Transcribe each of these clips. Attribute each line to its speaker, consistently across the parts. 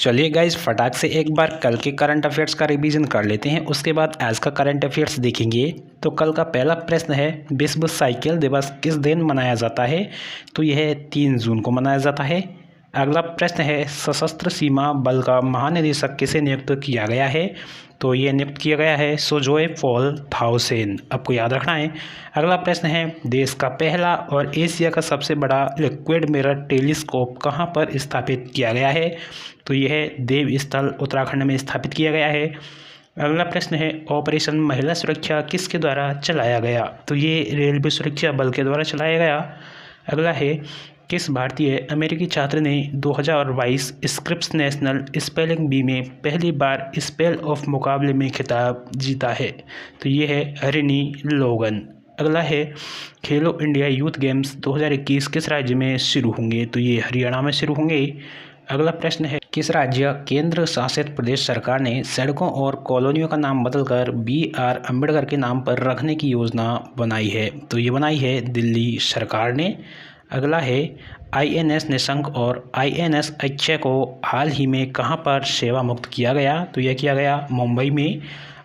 Speaker 1: चलिए गाइज फटाक से एक बार कल के करंट अफेयर्स का रिवीजन कर लेते हैं, उसके बाद आज का करंट अफेयर्स देखेंगे। तो कल का पहला प्रश्न है, विश्व साइकिल दिवस किस दिन मनाया जाता है? तो यह 3 जून को मनाया जाता है। अगला प्रश्न है, सशस्त्र सीमा बल का महानिदेशक किसे नियुक्त किया गया है? तो ये नियुक्त किया गया है सुजोय पॉल थाउसेन, आपको याद रखना है। अगला प्रश्न है, देश का पहला और एशिया का सबसे बड़ा लिक्विड मिरर टेलीस्कोप कहाँ पर स्थापित किया गया है? तो यह देवस्थल उत्तराखंड में स्थापित किया गया है। अगला प्रश्न है, ऑपरेशन महिला सुरक्षा किसके द्वारा चलाया गया? तो ये रेलवे सुरक्षा बल के द्वारा चलाया गया। अगला है, किस भारतीय अमेरिकी छात्र ने 2022 स्क्रिप्स नेशनल स्पेलिंग बी में पहली बार स्पेल ऑफ मुकाबले में खिताब जीता है? तो ये है हरिनी लोगन। अगला है, खेलो इंडिया यूथ गेम्स 2021 किस राज्य में शुरू होंगे? तो ये हरियाणा में शुरू होंगे। अगला प्रश्न है, किस राज्य केंद्र शासित प्रदेश सरकार ने सड़कों और कॉलोनियों का नाम बदलकर BR अम्बेडकर के नाम पर रखने की योजना बनाई है? तो ये बनाई है दिल्ली सरकार ने। अगला है, INS निशंक और INS अक्षय को हाल ही में कहां पर सेवा मुक्त किया गया? तो यह किया गया मुंबई में।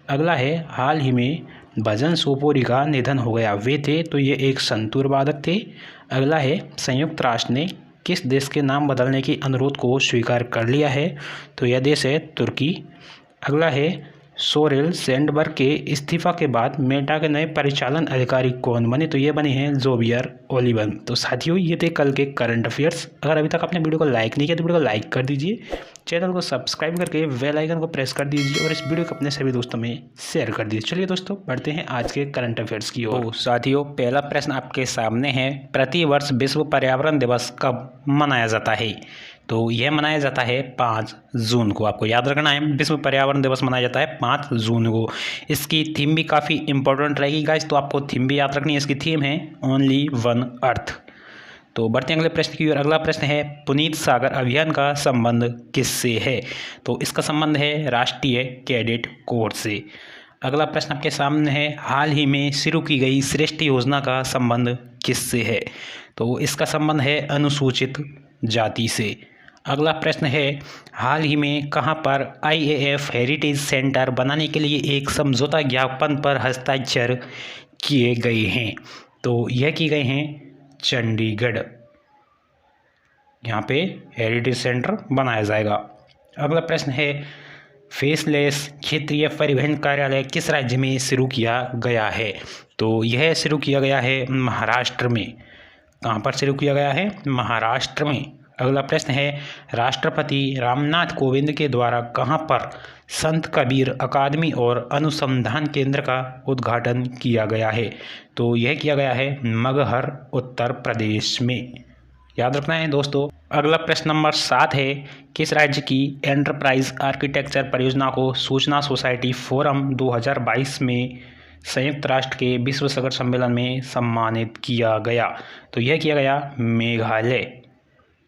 Speaker 1: अगला है, हाल ही में भजन सोपोरी का निधन हो गया, वे थे? तो ये एक संतूर वादक थे। अगला है, संयुक्त राष्ट्र ने किस देश के नाम बदलने के अनुरोध को स्वीकार कर लिया है? तो यह देश है तुर्की। अगला है, सोरेल सैंडबर्ग के इस्तीफा के बाद मेटा के नए परिचालन अधिकारी कौन बने? तो ये बने हैं जोबियर ओलिवन। तो साथियों, ये थे कल के करंट अफेयर्स। अगर अभी तक आपने वीडियो को लाइक नहीं किया तो वीडियो को लाइक कर दीजिए, चैनल को सब्सक्राइब करके बेल आइकन को प्रेस कर दीजिए और इस वीडियो को अपने सभी दोस्तों में शेयर कर दीजिए। चलिए दोस्तों, बढ़ते हैं आज के करंट अफेयर्स की ओर। साथियों, पहला प्रश्न आपके सामने है, प्रतिवर्ष विश्व पर्यावरण दिवस कब मनाया जाता है? तो यह मनाया जाता है 5 जून को, आपको याद रखना है। विश्व पर्यावरण दिवस मनाया जाता है 5 जून को। इसकी थीम भी काफ़ी इंपॉर्टेंट रहेगी गाइस, तो आपको थीम भी याद रखनी है। इसकी थीम है ओनली वन अर्थ। तो बढ़ते हैं अगले प्रश्न की ओर। अगला प्रश्न है, पुनीत सागर अभियान का संबंध किससे है? तो इसका संबंध है राष्ट्रीय कैडेट कोर से। अगला प्रश्न आपके सामने है, हाल ही में शुरू की गई श्रेष्ठ योजना का संबंध किससे है? तो इसका संबंध है अनुसूचित जाति से। अगला प्रश्न है, हाल ही में कहां पर IAF हेरिटेज सेंटर बनाने के लिए एक समझौता ज्ञापन पर हस्ताक्षर किए गए हैं? तो यह किए गए हैं चंडीगढ़, यहाँ पे हेरिटेज सेंटर बनाया जाएगा। अगला प्रश्न है, फेसलेस क्षेत्रीय परिवहन कार्यालय किस राज्य में शुरू किया गया है? तो यह शुरू किया गया है महाराष्ट्र में। कहाँ पर शुरू किया गया है? महाराष्ट्र में। अगला प्रश्न है, राष्ट्रपति रामनाथ कोविंद के द्वारा कहां पर संत कबीर अकादमी और अनुसंधान केंद्र का उद्घाटन किया गया है? तो यह किया गया है मगहर, उत्तर प्रदेश में। याद रखना है दोस्तों। अगला प्रश्न नंबर 7 है, किस राज्य की एंटरप्राइज आर्किटेक्चर परियोजना को सूचना सोसाइटी फोरम 2022 में संयुक्त राष्ट्र के विश्व सागर सम्मेलन में सम्मानित किया गया? तो यह किया गया मेघालय।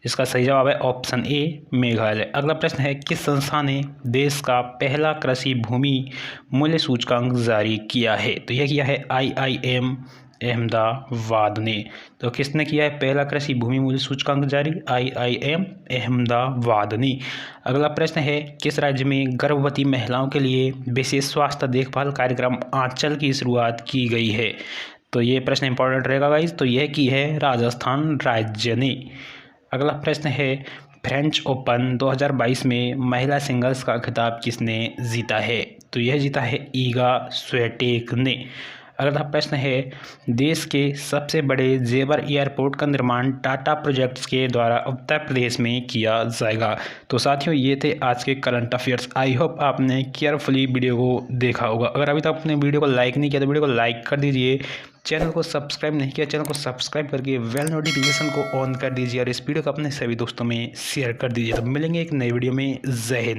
Speaker 1: इसका सही जवाब है ऑप्शन ए, मेघालय। अगला प्रश्न है, किस संस्था ने देश का पहला कृषि भूमि मूल्य सूचकांक जारी किया है? तो यह किया है IIM अहमदाबाद ने। तो किसने किया है पहला कृषि भूमि मूल्य सूचकांक जारी? IIM अहमदाबाद ने। अगला प्रश्न है, किस राज्य में गर्भवती महिलाओं के लिए विशेष स्वास्थ्य देखभाल कार्यक्रम आंचल की शुरुआत की गई है? तो ये प्रश्न इंपॉर्टेंट रहेगा गाइज। तो यह की है राजस्थान राज्य ने। अगला प्रश्न है, फ्रेंच ओपन 2022 में महिला सिंगल्स का खिताब किसने जीता है? तो यह जीता है ईगा स्वेटेक ने। अगला प्रश्न है, देश के सबसे बड़े जेवर एयरपोर्ट का निर्माण टाटा प्रोजेक्ट्स के द्वारा उत्तर प्रदेश में किया जाएगा। तो साथियों, ये थे आज के करंट अफेयर्स। आई होप आपने केयरफुली वीडियो को देखा होगा। अगर अभी तक आपने वीडियो को लाइक नहीं किया तो वीडियो को लाइक कर दीजिए, चैनल को सब्सक्राइब नहीं किया चैनल को सब्सक्राइब करके बेल नोटिफिकेशन को ऑन कर दीजिए और इस वीडियो को अपने सभी दोस्तों में शेयर कर दीजिए। तो मिलेंगे एक नई वीडियो में। जय हिंद।